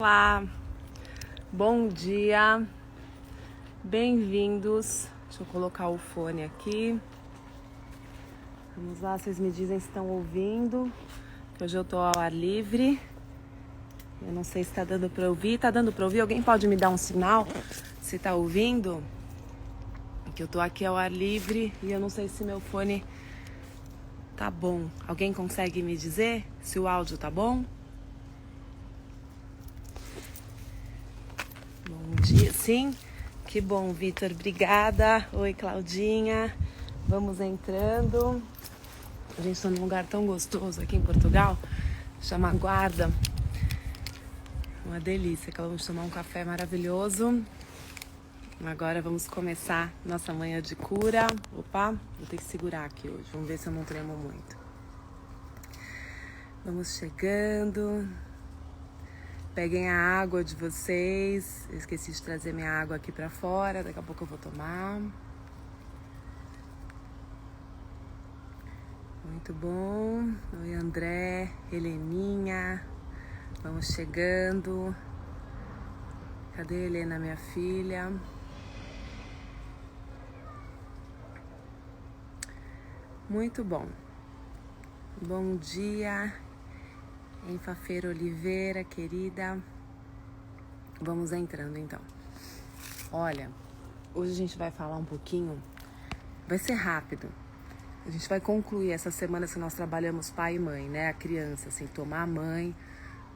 Olá, bom dia, bem-vindos. Deixa eu colocar o fone aqui. Vamos lá, vocês me dizem se estão ouvindo. Hoje eu tô ao ar livre. Eu não sei se tá dando pra ouvir. Tá dando pra ouvir? Alguém pode me dar um sinal se tá ouvindo? Que eu tô aqui ao ar livre e eu não sei se meu fone tá bom. Alguém consegue me dizer se o áudio tá bom? Bom dia, sim? Que bom, Vitor, obrigada. Oi, Claudinha. Vamos entrando. A gente está num lugar tão gostoso aqui em Portugal, chama Guarda. Uma delícia. Acabamos de tomar um café maravilhoso. Agora vamos começar nossa manhã de cura. Opa, vou ter que segurar aqui hoje. Vamos ver se eu não tremo muito. Vamos chegando. Peguem a água de vocês. Eu esqueci de trazer minha água aqui pra fora. Daqui a pouco eu vou tomar. Muito bom. Oi, André, Heleninha. Vamos chegando. Cadê a Helena, minha filha? Muito bom. Bom dia. Enfafeira Oliveira, querida. Vamos entrando então. Olha, hoje a gente vai falar um pouquinho, vai ser rápido. A gente vai concluir essa semana que nós trabalhamos pai e mãe, né? A criança, assim, tomar a mãe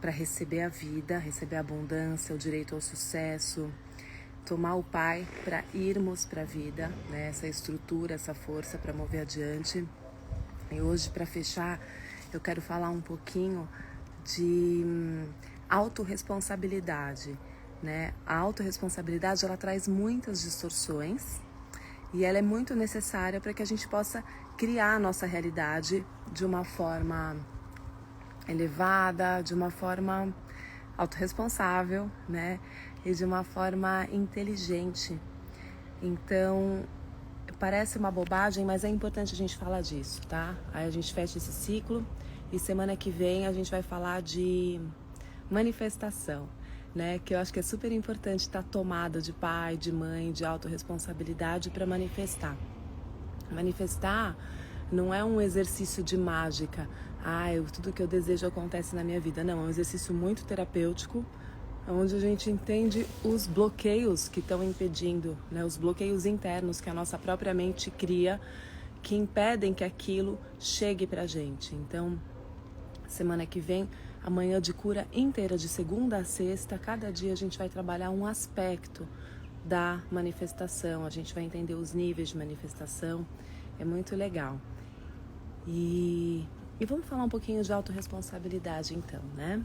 para receber a vida, receber a abundância, o direito ao sucesso. Tomar o pai para irmos para a vida, né? Essa estrutura, essa força para mover adiante. E hoje, para fechar, eu quero falar um pouquinho de autorresponsabilidade, né? A autorresponsabilidade, ela traz muitas distorções e ela é muito necessária para que a gente possa criar a nossa realidade de uma forma elevada, de uma forma autorresponsável, né? E de uma forma inteligente. Então, parece uma bobagem, mas é importante a gente falar disso, tá? Aí a gente fecha esse ciclo. E semana que vem a gente vai falar de manifestação, né? Que eu acho que é super importante estar tomada de pai, de mãe, de autorresponsabilidade para manifestar. Manifestar não é um exercício de mágica. Tudo que eu desejo acontece na minha vida. Não, é um exercício muito terapêutico, onde a gente entende os bloqueios que estão impedindo, né? Os bloqueios internos que a nossa própria mente cria, que impedem que aquilo chegue pra gente. Então, semana que vem, a manhã de cura inteira, de segunda a sexta, cada dia a gente vai trabalhar um aspecto da manifestação, a gente vai entender os níveis de manifestação, é muito legal. E vamos falar um pouquinho de autorresponsabilidade então, né?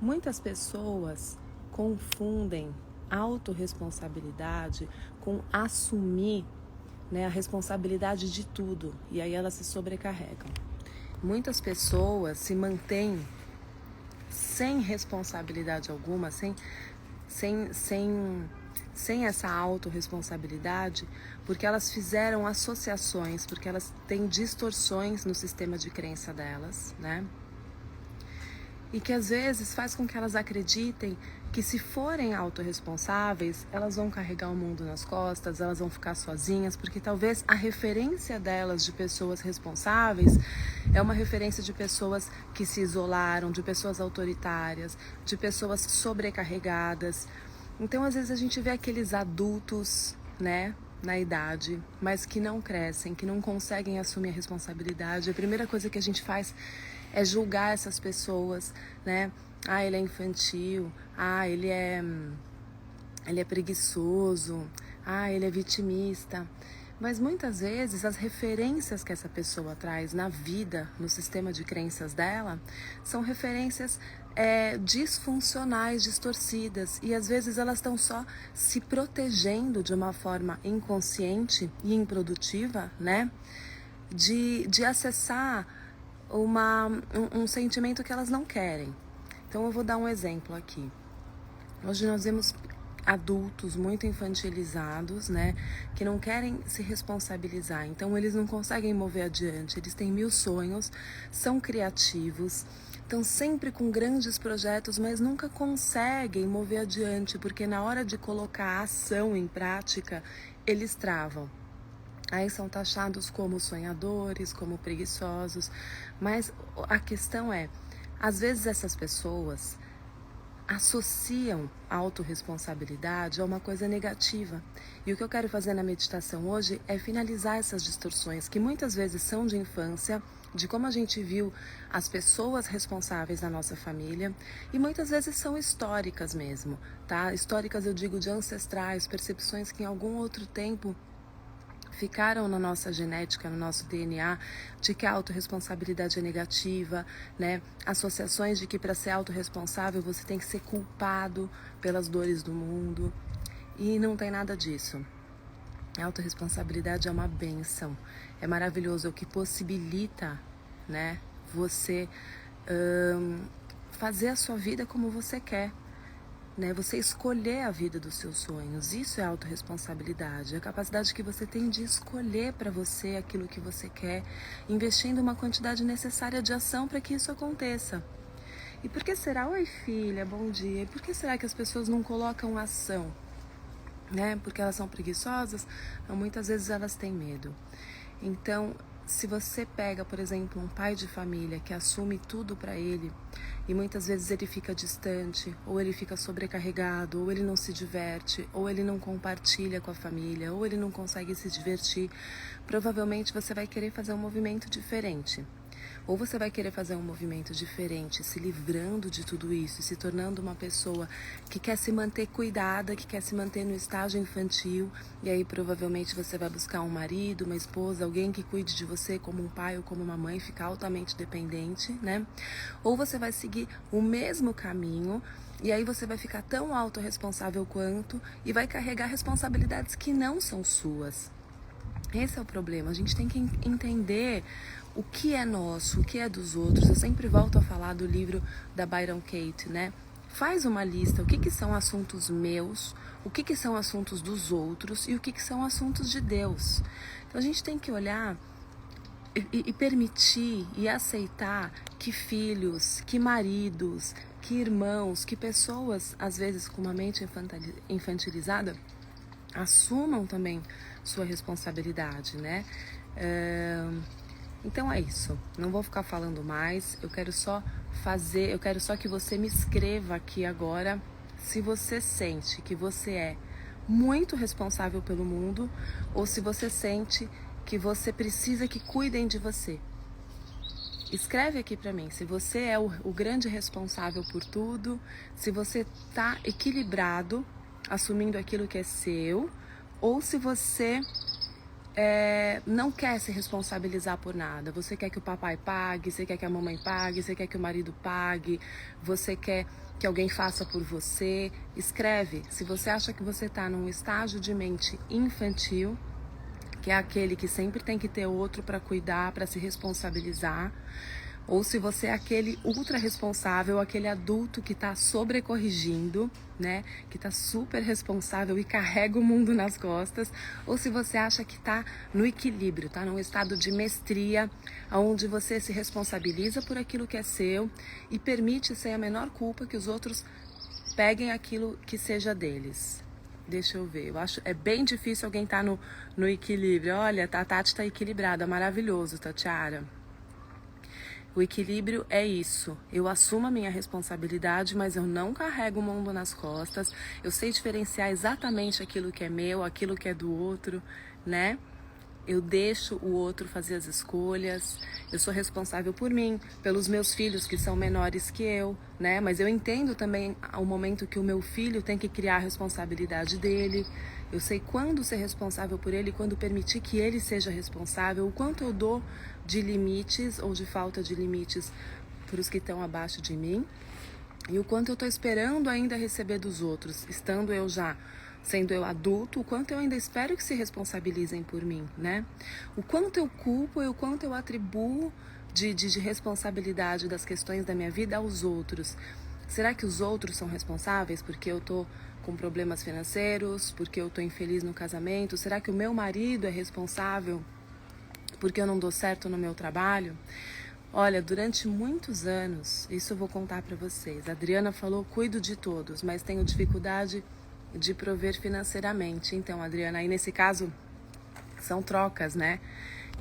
Muitas pessoas confundem autorresponsabilidade com assumir, né, a responsabilidade de tudo, e aí elas se sobrecarregam. Muitas pessoas se mantêm sem responsabilidade alguma, sem essa autorresponsabilidade, porque elas fizeram associações, porque elas têm distorções no sistema de crença delas, né? E que às vezes faz com que elas acreditem que se forem autorresponsáveis, elas vão carregar o mundo nas costas, elas vão ficar sozinhas, porque talvez a referência delas de pessoas responsáveis é uma referência de pessoas que se isolaram, de pessoas autoritárias, de pessoas sobrecarregadas. Então, às vezes a gente vê aqueles adultos, né, na idade, mas que não crescem, que não conseguem assumir a responsabilidade. A primeira coisa que a gente faz é julgar essas pessoas, né? Ele é infantil, ele é preguiçoso, ele é vitimista. Mas muitas vezes as referências que essa pessoa traz na vida, no sistema de crenças dela, são referências disfuncionais, distorcidas. E às vezes elas estão só se protegendo de uma forma inconsciente e improdutiva, né? De acessar um sentimento que elas não querem. Então eu vou dar um exemplo aqui. Hoje nós vemos adultos muito infantilizados, né, que não querem se responsabilizar, então eles não conseguem mover adiante, eles têm 1000 sonhos, são criativos, estão sempre com grandes projetos, mas nunca conseguem mover adiante, porque na hora de colocar a ação em prática, eles travam. Aí são taxados como sonhadores, como preguiçosos, mas a questão é, às vezes essas pessoas associam a autorresponsabilidade a uma coisa negativa. E o que eu quero fazer na meditação hoje é finalizar essas distorções que muitas vezes são de infância, de como a gente viu as pessoas responsáveis da nossa família, e muitas vezes são históricas mesmo, tá? Históricas eu digo de ancestrais, percepções que em algum outro tempo ficaram na nossa genética, no nosso DNA, de que a autorresponsabilidade é negativa, né? Associações de que para ser autorresponsável você tem que ser culpado pelas dores do mundo. E não tem nada disso. A autorresponsabilidade é uma bênção. É maravilhoso, é o que possibilita, né, você fazer a sua vida como você quer. Né, você escolher a vida dos seus sonhos, isso é autorresponsabilidade, a capacidade que você tem de escolher para você aquilo que você quer, investindo uma quantidade necessária de ação para que isso aconteça. E por que será? Oi filha, bom dia. E por que será que as pessoas não colocam ação? Né? Porque elas são preguiçosas? Não, muitas vezes elas têm medo. Então, se você pega, por exemplo, um pai de família que assume tudo para ele e muitas vezes ele fica distante, ou ele fica sobrecarregado, ou ele não se diverte, ou ele não compartilha com a família, ou ele não consegue se divertir, provavelmente você vai querer fazer um movimento diferente. Ou você vai querer fazer um movimento diferente, se livrando de tudo isso, se tornando uma pessoa que quer se manter cuidada, que quer se manter no estágio infantil, e aí provavelmente você vai buscar um marido, uma esposa, alguém que cuide de você como um pai ou como uma mãe, ficar altamente dependente, né? Ou você vai seguir o mesmo caminho, e aí você vai ficar tão autorresponsável quanto e vai carregar responsabilidades que não são suas. Esse é o problema, a gente tem que entender o que é nosso, o que é dos outros. Eu sempre volto a falar do livro da Byron Katie, né? Faz uma lista, o que são assuntos meus, o que são assuntos dos outros e o que são assuntos de Deus. Então a gente tem que olhar e permitir e aceitar que filhos, que maridos, que irmãos, que pessoas, às vezes com uma mente infantilizada, assumam também sua responsabilidade, né? Então é isso, não vou ficar falando mais, eu quero só que você me escreva aqui agora se você sente que você é muito responsável pelo mundo ou se você sente que você precisa que cuidem de você. Escreve aqui pra mim se você é o grande responsável por tudo, se você tá equilibrado, assumindo aquilo que é seu, ou se você não quer se responsabilizar por nada. Você quer que o papai pague, você quer que a mamãe pague, você quer que o marido pague, você quer que alguém faça por você. Escreve. Se você acha que você está num estágio de mente infantil, que é aquele que sempre tem que ter outro para cuidar, para se responsabilizar, ou se você é aquele ultra responsável, aquele adulto que está sobrecorrigindo, né, que está super responsável e carrega o mundo nas costas, ou se você acha que está no equilíbrio, está num estado de mestria, onde você se responsabiliza por aquilo que é seu e permite sem a menor culpa que os outros peguem aquilo que seja deles. Deixa eu ver, eu acho bem difícil alguém estar no equilíbrio. Olha, a Tati está equilibrada, maravilhoso, Tatiara. O equilíbrio é isso, eu assumo a minha responsabilidade, mas eu não carrego o mundo nas costas, eu sei diferenciar exatamente aquilo que é meu, aquilo que é do outro, né? Eu deixo o outro fazer as escolhas, eu sou responsável por mim, pelos meus filhos que são menores que eu, né? Mas eu entendo também o momento que o meu filho tem que criar a responsabilidade dele. Eu sei quando ser responsável por ele, quando permitir que ele seja responsável, o quanto eu dou de limites ou de falta de limites para os que estão abaixo de mim e o quanto eu estou esperando ainda receber dos outros, estando eu já sendo eu adulto, o quanto eu ainda espero que se responsabilizem por mim, né? O quanto eu culpo e o quanto eu atribuo de responsabilidade das questões da minha vida aos outros. Será que os outros são responsáveis porque eu tô com problemas financeiros, porque eu tô infeliz no casamento? Será que o meu marido é responsável porque eu não dou certo no meu trabalho? Olha, durante muitos anos, isso eu vou contar para vocês. A Adriana falou, cuido de todos, mas tenho dificuldade de prover financeiramente. Então, Adriana, aí nesse caso, são trocas, né?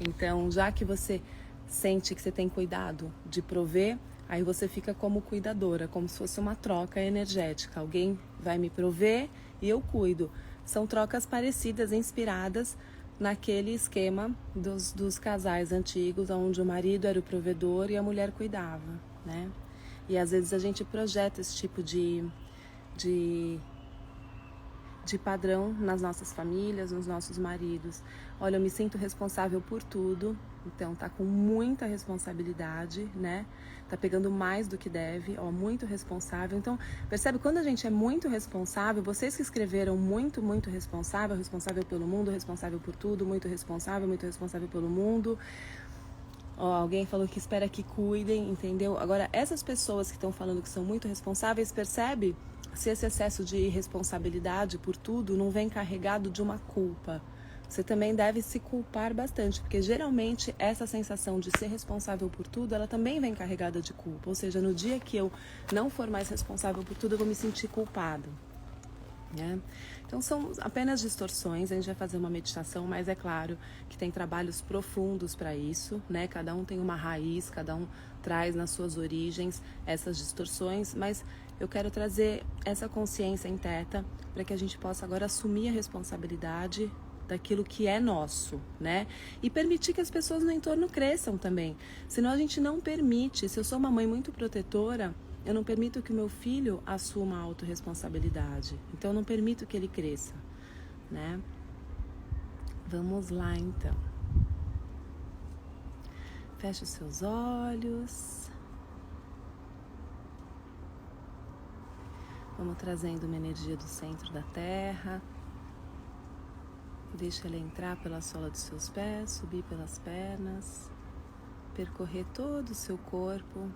Então, já que você sente que você tem cuidado de prover, aí você fica como cuidadora, como se fosse uma troca energética. Alguém vai me prover e eu cuido. São trocas parecidas, inspiradas naquele esquema dos casais antigos, onde o marido era o provedor e a mulher cuidava, né? E às vezes a gente projeta esse tipo de padrão nas nossas famílias, nos nossos maridos. Olha, eu me sinto responsável por tudo, então tá com muita responsabilidade, né? Tá pegando mais do que deve, ó, muito responsável. Então, percebe, quando a gente é muito responsável, vocês que escreveram muito, muito responsável, responsável pelo mundo, responsável por tudo, muito responsável pelo mundo. Ó, alguém falou que espera que cuidem, entendeu? Agora, essas pessoas que estão falando que são muito responsáveis, percebe se esse excesso de responsabilidade por tudo não vem carregado de uma culpa. Você também deve se culpar bastante, porque geralmente essa sensação de ser responsável por tudo, ela também vem carregada de culpa. Ou seja, no dia que eu não for mais responsável por tudo, eu vou me sentir culpado. Né? Então são apenas distorções, a gente vai fazer uma meditação, mas é claro que tem trabalhos profundos para isso, né? Cada um tem uma raiz, cada um traz nas suas origens essas distorções, mas eu quero trazer essa consciência em Theta para que a gente possa agora assumir a responsabilidade daquilo que é nosso, né? E permitir que as pessoas no entorno cresçam também. Senão a gente não permite. Se eu sou uma mãe muito protetora, eu não permito que o meu filho assuma a autorresponsabilidade. Então, eu não permito que ele cresça, né? Vamos lá, então. Feche os seus olhos. Vamos trazendo uma energia do centro da Terra. Deixa ela entrar pela sola dos seus pés, subir pelas pernas, percorrer todo o seu corpo,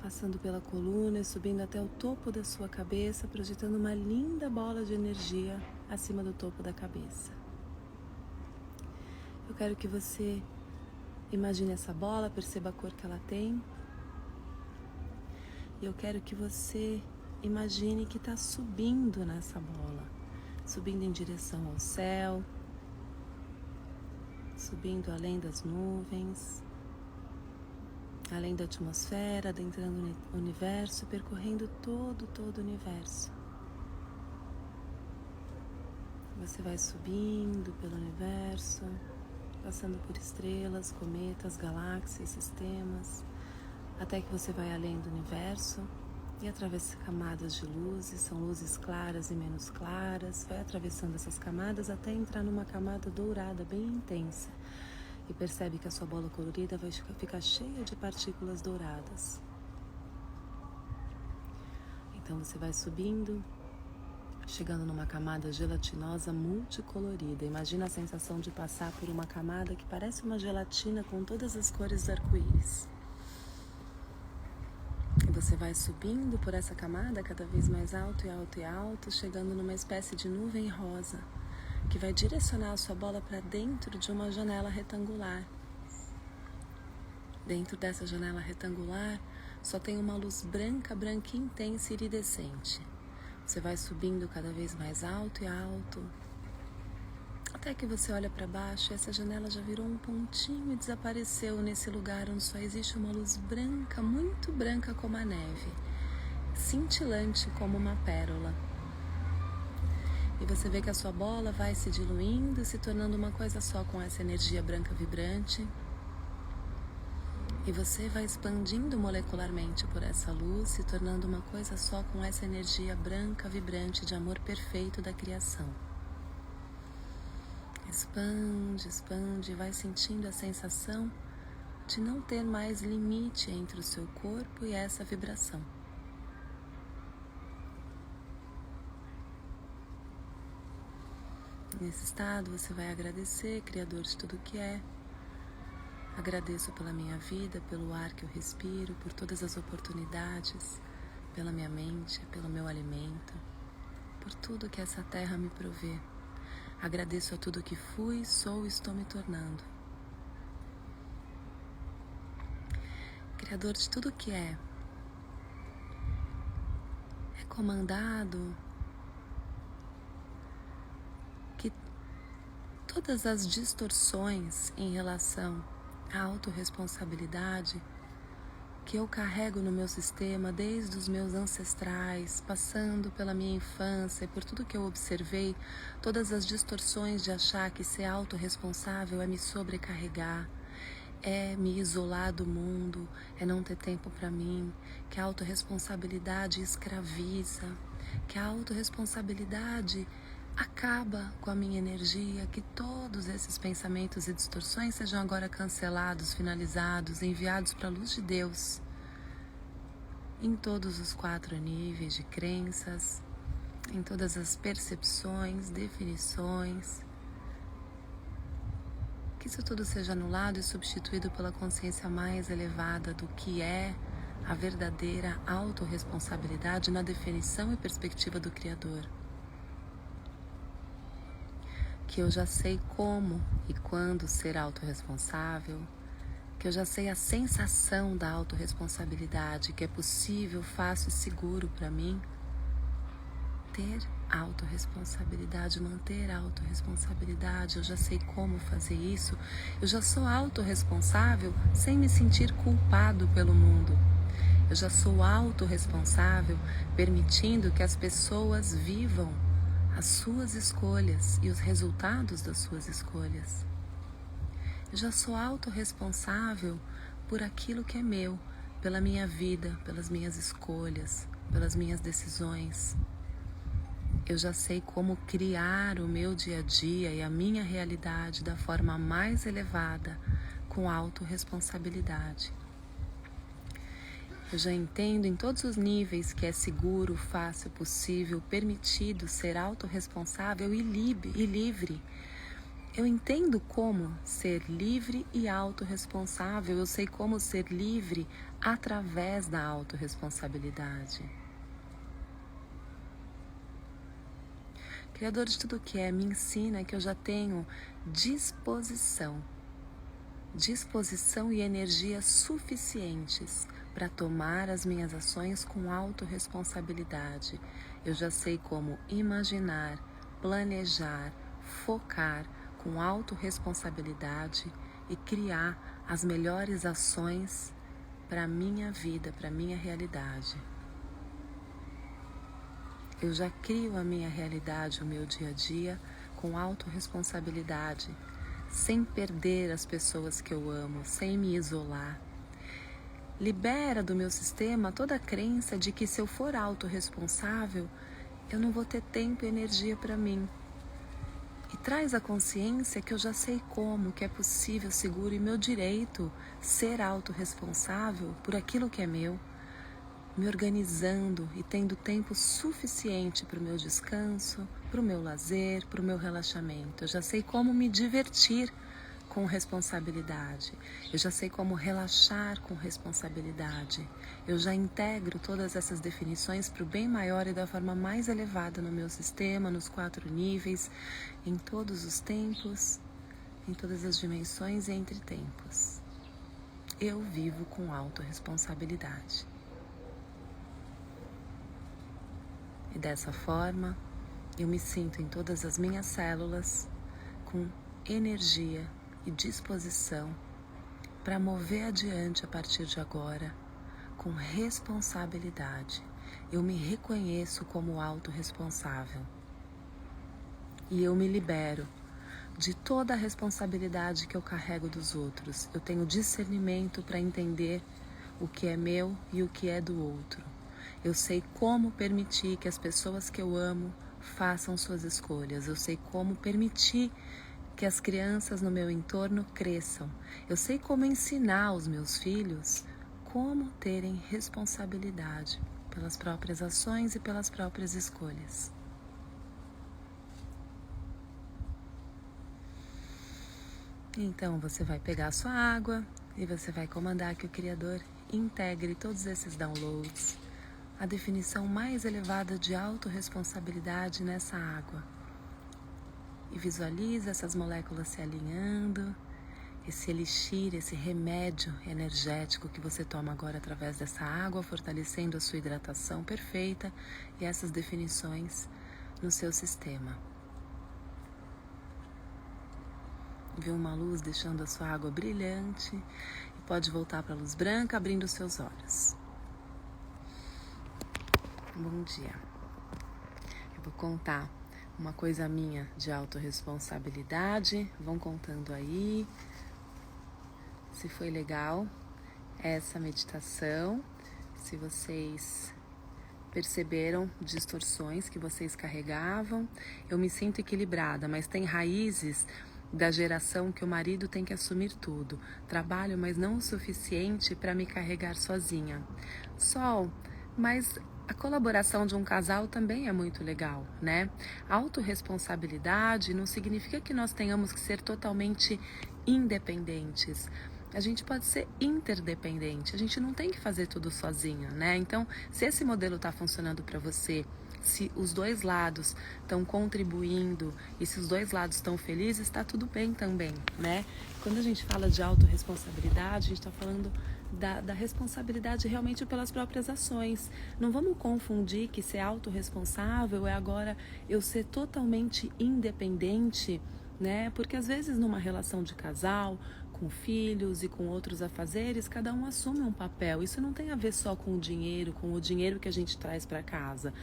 passando pela coluna e subindo até o topo da sua cabeça, projetando uma linda bola de energia acima do topo da cabeça. Eu quero que você imagine essa bola, perceba a cor que ela tem. E eu quero que você imagine que está subindo nessa bola, subindo em direção ao céu, subindo além das nuvens, além da atmosfera, adentrando o universo, percorrendo todo o universo. Você vai subindo pelo universo, passando por estrelas, cometas, galáxias, sistemas, até que você vai além do universo e atravessa camadas de luzes, são luzes claras e menos claras, vai atravessando essas camadas até entrar numa camada dourada bem intensa. E percebe que a sua bola colorida vai ficar cheia de partículas douradas. Então você vai subindo, chegando numa camada gelatinosa multicolorida. Imagina a sensação de passar por uma camada que parece uma gelatina com todas as cores do arco-íris. E você vai subindo por essa camada cada vez mais alto e alto e alto, chegando numa espécie de nuvem rosa, que vai direcionar a sua bola para dentro de uma janela retangular. Dentro dessa janela retangular, só tem uma luz branca, branca intensa e iridescente. Você vai subindo cada vez mais alto e alto, até que você olha para baixo e essa janela já virou um pontinho e desapareceu nesse lugar onde só existe uma luz branca, muito branca como a neve, cintilante como uma pérola. E você vê que a sua bola vai se diluindo, se tornando uma coisa só com essa energia branca vibrante. E você vai expandindo molecularmente por essa luz, se tornando uma coisa só com essa energia branca vibrante de amor perfeito da criação. Expande, expande, vai sentindo a sensação de não ter mais limite entre o seu corpo e essa vibração. Nesse estado você vai agradecer, Criador de tudo que é. Agradeço pela minha vida, pelo ar que eu respiro, por todas as oportunidades, pela minha mente, pelo meu alimento, por tudo que essa terra me provê. Agradeço a tudo que fui, sou e estou me tornando. Criador de tudo que é comandado que todas as distorções em relação à autorresponsabilidade que eu carrego no meu sistema desde os meus ancestrais, passando pela minha infância e por tudo que eu observei, todas as distorções de achar que ser autorresponsável é me sobrecarregar, é me isolar do mundo, é não ter tempo para mim, que a autorresponsabilidade escraviza, que a autorresponsabilidade acaba com a minha energia, que todos esses pensamentos e distorções sejam agora cancelados, finalizados, enviados para a luz de Deus, em todos os 4 níveis de crenças, em todas as percepções, definições, que isso tudo seja anulado e substituído pela consciência mais elevada do que é a verdadeira autorresponsabilidade na definição e perspectiva do Criador. Que eu já sei como e quando ser autorresponsável, que eu já sei a sensação da autorresponsabilidade, que é possível, fácil e seguro para mim ter autorresponsabilidade, manter a autorresponsabilidade. Eu já sei como fazer isso, eu já sou autorresponsável sem me sentir culpado pelo mundo. Eu já sou autorresponsável permitindo que as pessoas vivam as suas escolhas e os resultados das suas escolhas. Eu já sou autorresponsável por aquilo que é meu, pela minha vida, pelas minhas escolhas, pelas minhas decisões. Eu já sei como criar o meu dia a dia e a minha realidade da forma mais elevada, com autorresponsabilidade. Eu já entendo em todos os níveis que é seguro, fácil, possível, permitido ser autorresponsável e livre. Eu entendo como ser livre e autorresponsável. Eu sei como ser livre através da autorresponsabilidade. Criador de tudo que é, me ensina que eu já tenho disposição e energia suficientes para tomar as minhas ações com autorresponsabilidade. Eu já sei como imaginar, planejar, focar com autorresponsabilidade e criar as melhores ações para a minha vida, para a minha realidade. Eu já crio a minha realidade, o meu dia a dia, com autorresponsabilidade, sem perder as pessoas que eu amo, sem me isolar. Libera do meu sistema toda a crença de que se eu for autorresponsável, eu não vou ter tempo e energia para mim. E traz a consciência que eu já sei como, que é possível, seguro e meu direito ser autorresponsável por aquilo que é meu, me organizando e tendo tempo suficiente para o meu descanso, para o meu lazer, para o meu relaxamento. Eu já sei como me divertir com responsabilidade. Eu já sei como relaxar com responsabilidade. Eu já integro todas essas definições para o bem maior e da forma mais elevada no meu sistema, nos 4 níveis, em todos os tempos, em todas as dimensões e entre tempos. Eu vivo com autorresponsabilidade. E dessa forma, eu me sinto em todas as minhas células com energia e disposição para mover adiante a partir de agora com responsabilidade. Eu me reconheço como autorresponsável e eu me libero de toda a responsabilidade que eu carrego dos outros. Eu tenho discernimento para entender o que é meu e o que é do outro. Eu sei como permitir que as pessoas que eu amo façam suas escolhas. Eu sei como permitir que as crianças no meu entorno cresçam. Eu sei como ensinar os meus filhos como terem responsabilidade pelas próprias ações e pelas próprias escolhas. Então você vai pegar a sua água e você vai comandar que o Criador integre todos esses downloads, a definição mais elevada de autorresponsabilidade nessa água. E visualiza essas moléculas se alinhando esse elixir, esse remédio energético que você toma agora através dessa água, fortalecendo a sua hidratação perfeita e essas definições no seu sistema. Vê uma luz deixando a sua água brilhante e pode voltar para a luz branca abrindo os seus olhos. Bom dia. Eu vou contar uma coisa minha de autorresponsabilidade. Vão contando aí se foi legal essa meditação, se vocês perceberam distorções que vocês carregavam. Eu me sinto equilibrada, mas tem raízes da geração que o marido tem que assumir tudo. Trabalho, mas não o suficiente para me carregar sozinha. Sol, mas a colaboração de um casal também é muito legal, né? Autorresponsabilidade não significa que nós tenhamos que ser totalmente independentes. A gente pode ser interdependente, a gente não tem que fazer tudo sozinha, né? Então, se esse modelo está funcionando para você, se os dois lados estão contribuindo e se os dois lados estão felizes, está tudo bem também, né? Quando a gente fala de autorresponsabilidade, a gente está falando da responsabilidade realmente pelas próprias ações. Não vamos confundir que ser autorresponsável é agora eu ser totalmente independente, né? Porque às vezes numa relação de casal, com filhos e com outros afazeres, cada um assume um papel. Isso não tem a ver só com o dinheiro que a gente traz para casa.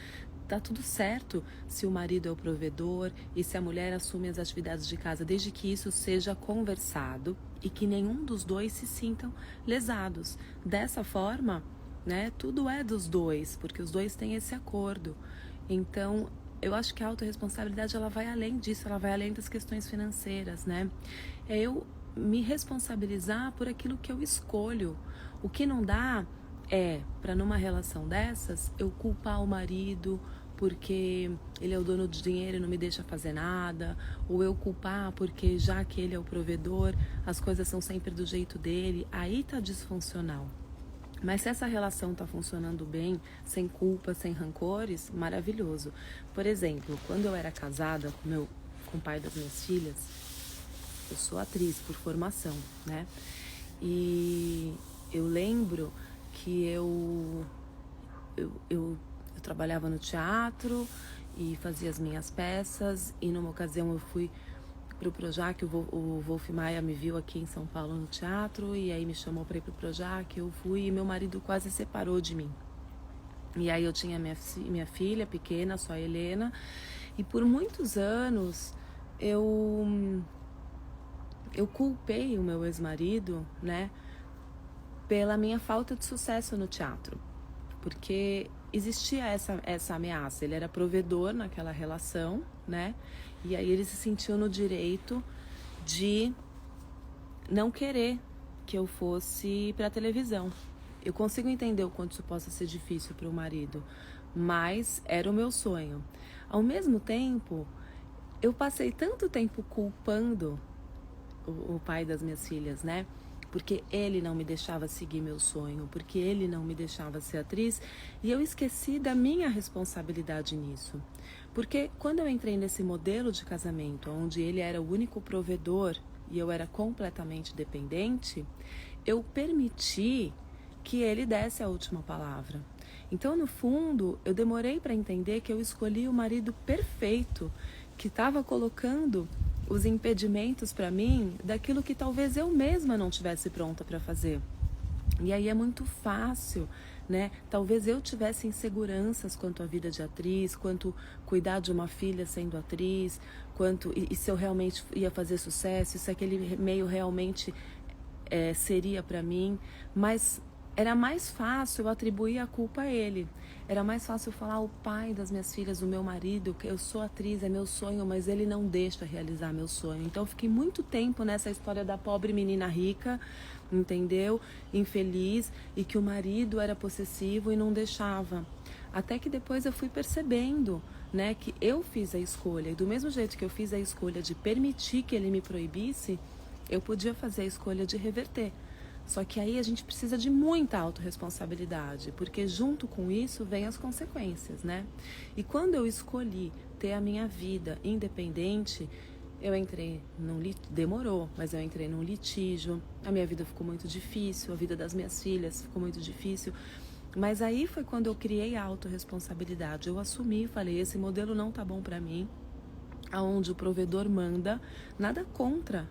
Tá tudo certo se o marido é o provedor e se a mulher assume as atividades de casa, desde que isso seja conversado e que nenhum dos dois se sintam lesados. Dessa forma, né, tudo é dos dois, porque os dois têm esse acordo. Então, eu acho que a autorresponsabilidade ela vai além disso, ela vai além das questões financeiras, né? É eu me responsabilizar por aquilo que eu escolho. O que não dá é, para numa relação dessas, eu culpar o marido porque ele é o dono do dinheiro e não me deixa fazer nada, ou eu culpar porque já que ele é o provedor, as coisas são sempre do jeito dele, aí tá disfuncional. Mas se essa relação tá funcionando bem, sem culpa, sem rancores, maravilhoso. Por exemplo, quando eu era casada com o pai das minhas filhas, eu sou atriz por formação, né? E eu lembro que eu trabalhava no teatro e fazia as minhas peças, e numa ocasião eu fui pro Projac, o Wolf Maia me viu aqui em São Paulo no teatro e aí me chamou para ir pro Projac, eu fui e meu marido quase separou de mim. E aí eu tinha minha filha pequena, só a Helena, e por muitos anos eu culpei o meu ex-marido, né, pela minha falta de sucesso no teatro, porque existia essa ameaça. Ele era provedor naquela relação, né, e aí ele se sentiu no direito de não querer que eu fosse para a televisão. Eu consigo entender o quanto isso possa ser difícil para o marido, mas era o meu sonho. Ao mesmo tempo, eu passei tanto tempo culpando o pai das minhas filhas, né? Porque ele não me deixava seguir meu sonho, porque ele não me deixava ser atriz, e eu esqueci da minha responsabilidade nisso. Porque quando eu entrei nesse modelo de casamento, onde ele era o único provedor e eu era completamente dependente, eu permiti que ele desse a última palavra. Então, no fundo, eu demorei para entender que eu escolhi o marido perfeito, que estava colocando os impedimentos para mim daquilo que talvez eu mesma não tivesse pronta para fazer. E aí é muito fácil, né? Talvez eu tivesse inseguranças quanto à vida de atriz, quanto cuidar de uma filha sendo atriz, e se eu realmente ia fazer sucesso, se aquele meio realmente seria para mim, mas era mais fácil eu atribuir a culpa a ele. Era mais fácil eu falar o pai das minhas filhas, o meu marido, que eu sou atriz, é meu sonho, mas ele não deixa realizar meu sonho. Então eu fiquei muito tempo nessa história da pobre menina rica, entendeu? Infeliz, e que o marido era possessivo e não deixava. Até que depois eu fui percebendo, né, que eu fiz a escolha. E do mesmo jeito que eu fiz a escolha de permitir que ele me proibisse, eu podia fazer a escolha de reverter. Só que aí a gente precisa de muita autorresponsabilidade, porque junto com isso vem as consequências, né? E quando eu escolhi ter a minha vida independente, eu entrei num demorou, mas eu entrei num litígio, a minha vida ficou muito difícil, a vida das minhas filhas ficou muito difícil. Mas aí foi quando eu criei a autorresponsabilidade. Eu assumi, falei, esse modelo não tá bom para mim, aonde o provedor manda, nada contra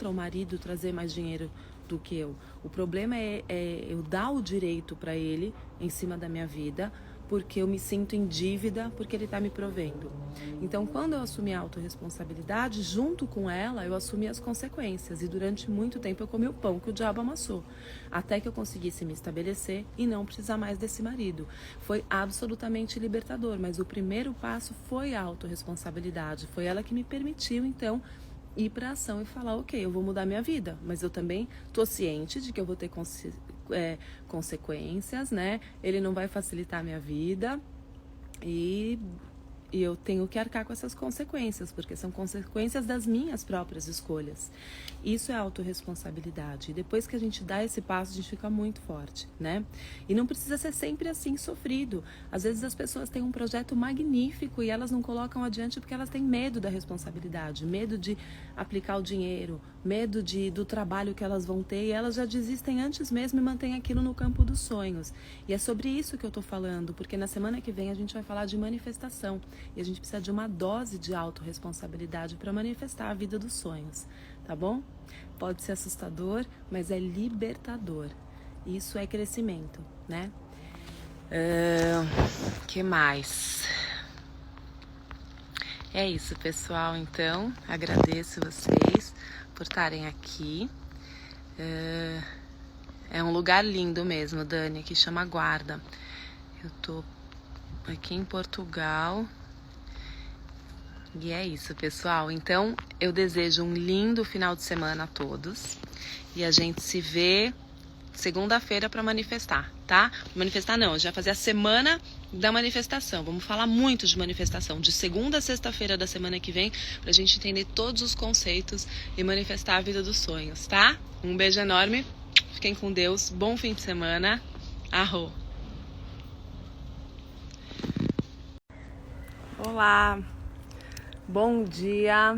o marido trazer mais dinheiro do que eu. O problema é eu dar o direito para ele em cima da minha vida, porque eu me sinto em dívida, porque ele está me provendo. Então, quando eu assumi a autorresponsabilidade, junto com ela, eu assumi as consequências. E durante muito tempo eu comi o pão que o diabo amassou. Até que eu conseguisse me estabelecer e não precisar mais desse marido. Foi absolutamente libertador, mas o primeiro passo foi a autorresponsabilidade. Foi ela que me permitiu, então, ir para ação e falar, ok, eu vou mudar minha vida, mas eu também tô ciente de que eu vou ter consequências, né? Ele não vai facilitar a minha vida e eu tenho que arcar com essas consequências, porque são consequências das minhas próprias escolhas. Isso é autorresponsabilidade. E depois que a gente dá esse passo, a gente fica muito forte, né? E não precisa ser sempre assim, sofrido. Às vezes as pessoas têm um projeto magnífico e elas não colocam adiante porque elas têm medo da responsabilidade, medo de aplicar o dinheiro, medo do trabalho que elas vão ter, e elas já desistem antes mesmo e mantêm aquilo no campo dos sonhos. E é sobre isso que eu tô falando, porque na semana que vem a gente vai falar de manifestação. E a gente precisa de uma dose de autorresponsabilidade para manifestar a vida dos sonhos, tá bom? Pode ser assustador, mas é libertador. Isso é crescimento, né? Que mais? É isso, pessoal. Então, agradeço vocês por estarem aqui. É um lugar lindo mesmo, Dani, que chama Guarda. Eu tô aqui em Portugal. E é isso, pessoal. Então, eu desejo um lindo final de semana a todos. E a gente se vê segunda-feira para manifestar, tá? Manifestar não, a gente vai fazer a semana da manifestação. Vamos falar muito de manifestação, de segunda a sexta-feira da semana que vem, pra gente entender todos os conceitos e manifestar a vida dos sonhos, tá? Um beijo enorme. Fiquem com Deus. Bom fim de semana. Arro! Olá! Bom dia!